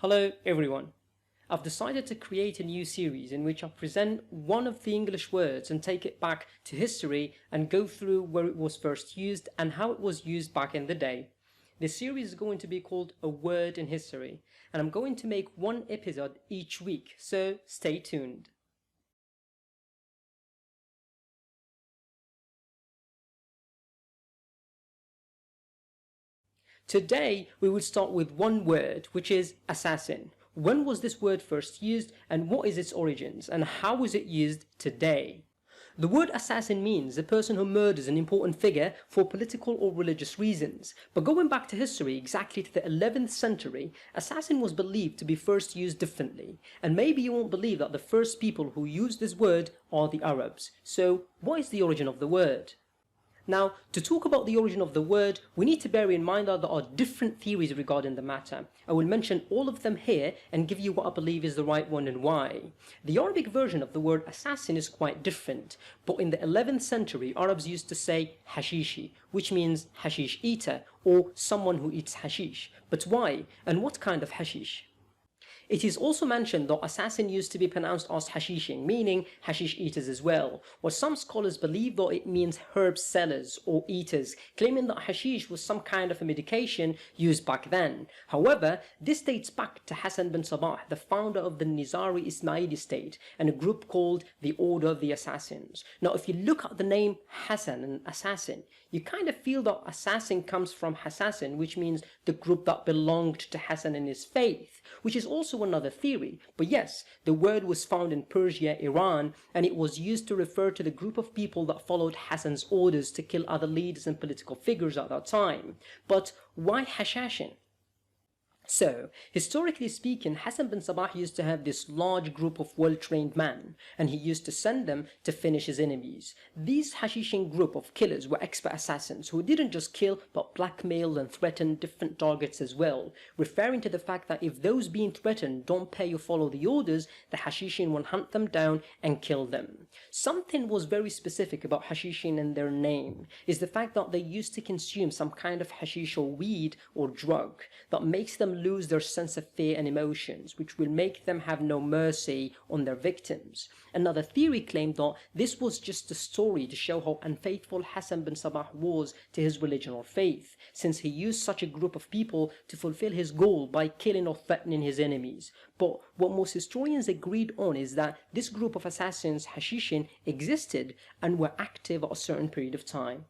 Hello everyone. I've decided to create a new series in which I present one of the English words and take it back to history and go through where it was first used and how it was used back in the day. This series is going to be called A Word in History, and I'm going to make one episode each week, so stay tuned. Today, we will start with one word, which is assassin. When was this word first used, and what is its origins, and how is it used today? The word assassin means a person who murders an important figure for political or religious reasons. But going back to history, exactly to the 11th century, assassin was believed to be first used differently. And maybe you won't believe that the first people who used this word are the Arabs. So, what is the origin of the word? Now, to talk about the origin of the word, we need to bear in mind that there are different theories regarding the matter. I will mention all of them here and give you what I believe is the right one and why. The Arabic version of the word assassin is quite different, but in the 11th century, Arabs used to say hashishi, which means hashish eater, or someone who eats hashish. But why? And what kind of hashish? It is also mentioned that assassin used to be pronounced as hashishin, meaning hashish eaters as well, while some scholars believe that it means herb sellers or eaters, claiming that hashish was some kind of a medication used back then. However, this dates back to Hassan bin Sabah, the founder of the Nizari Ismaili state, and a group called the Order of the Assassins. Now, if you look at the name Hassan and assassin, you kind of feel that assassin comes from Hassassin, which means the group that belonged to Hassan and his faith, which is also another theory. But yes, the word was found in Persia, Iran, and it was used to refer to the group of people that followed Hassan's orders to kill other leaders and political figures at that time. But why Hashashin? So, historically speaking, Hassan bin Sabah used to have this large group of well-trained men, and he used to send them to finish his enemies. These Hashishin group of killers were expert assassins who didn't just kill, but blackmailed and threatened different targets as well, referring to the fact that if those being threatened don't pay or follow the orders, the Hashishin will hunt them down and kill them. Something was very specific about Hashishin and their name, is the fact that they used to consume some kind of hashish or weed or drug that makes them lose their sense of fear and emotions, which will make them have no mercy on their victims. Another theory claimed that this was just a story to show how unfaithful Hassan bin Sabah was to his religion or faith, since he used such a group of people to fulfill his goal by killing or threatening his enemies. But what most historians agreed on is that this group of assassins, Hashishin, existed and were active at a certain period of time.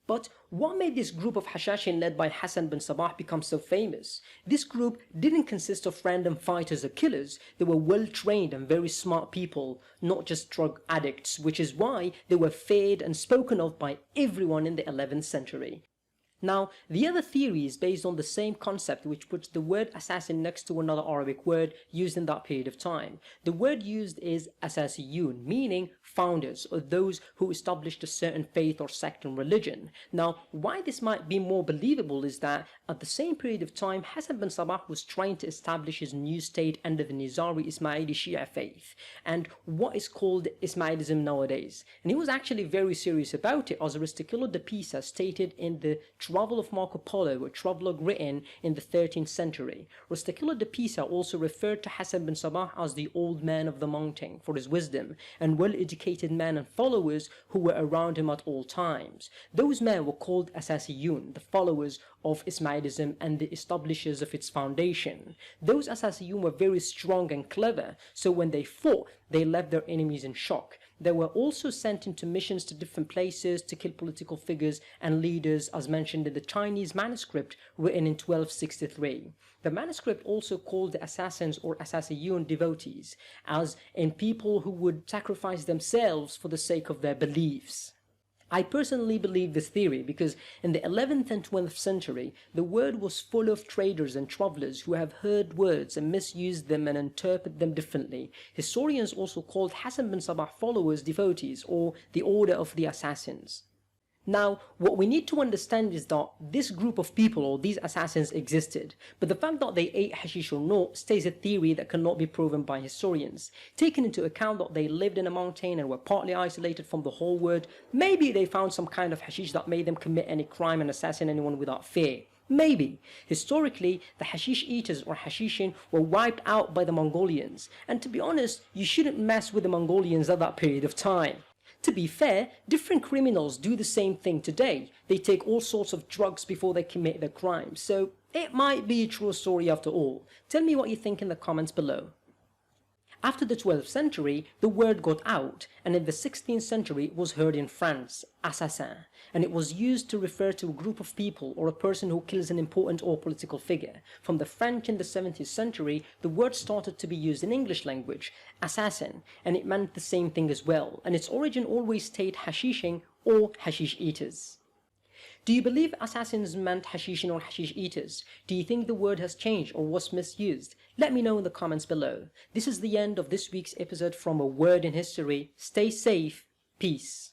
But what made this group of Hashashin led by Hassan bin Sabah become so famous? This group didn't consist of random fighters or killers. They were well-trained and very smart people, not just drug addicts, which is why they were feared and spoken of by everyone in the 11th century. Now, the other theory is based on the same concept, which puts the word assassin next to another Arabic word used in that period of time. The word used is asasiyun, meaning founders, or those who established a certain faith or sect and religion. Now, why this might be more believable is that at the same period of time, Hassan bin Sabah was trying to establish his new state under the Nizari Ismaili Shia faith, and what is called Ismailism nowadays. And he was actually very serious about it, as Aristotelo de Pisa stated in the Travel of Marco Polo, a travelogue written in the 13th century. Aristotelo de Pisa also referred to Hassan bin Sabah as the old man of the mountain for his wisdom and well-educated men and followers who were around him at all times. Those men were called Asasiyun, the followers of Ismailism and the establishers of its foundation. Those Asasiyun were very strong and clever, so when they fought, they left their enemies in shock. They were also sent into missions to different places to kill political figures and leaders, as mentioned in the Chinese manuscript written in 1263. The manuscript also called the assassins or Asasiyun devotees, as in people who would sacrifice themselves for the sake of their beliefs. I personally believe this theory because in the 11th and 12th century, the word was full of traders and travelers who have heard words and misused them and interpret them differently. Historians also called Hassan bin Sabah followers devotees, or the Order of the Assassins. Now, what we need to understand is that this group of people, or these assassins, existed, but the fact that they ate hashish or not stays a theory that cannot be proven by historians. Taking into account that they lived in a mountain and were partly isolated from the whole world, maybe they found some kind of hashish that made them commit any crime and assassinate anyone without fear. Maybe. Historically, the hashish eaters or hashishin were wiped out by the Mongolians, and to be honest, you shouldn't mess with the Mongolians at that period of time. To be fair, different criminals do the same thing today. They take all sorts of drugs before they commit their crimes, so it might be a true story after all. Tell me what you think in the comments below. After the 12th century, the word got out, and in the 16th century it was heard in France, assassin, and it was used to refer to a group of people or a person who kills an important or political figure. From the French in the 17th century, the word started to be used in English language, assassin, and it meant the same thing as well, and its origin always stayed hashishing or hashish eaters. Do you believe assassins meant hashishin or hashish eaters? Do you think the word has changed or was misused? Let me know in the comments below. This is the end of this week's episode from A Word in History. Stay safe. Peace.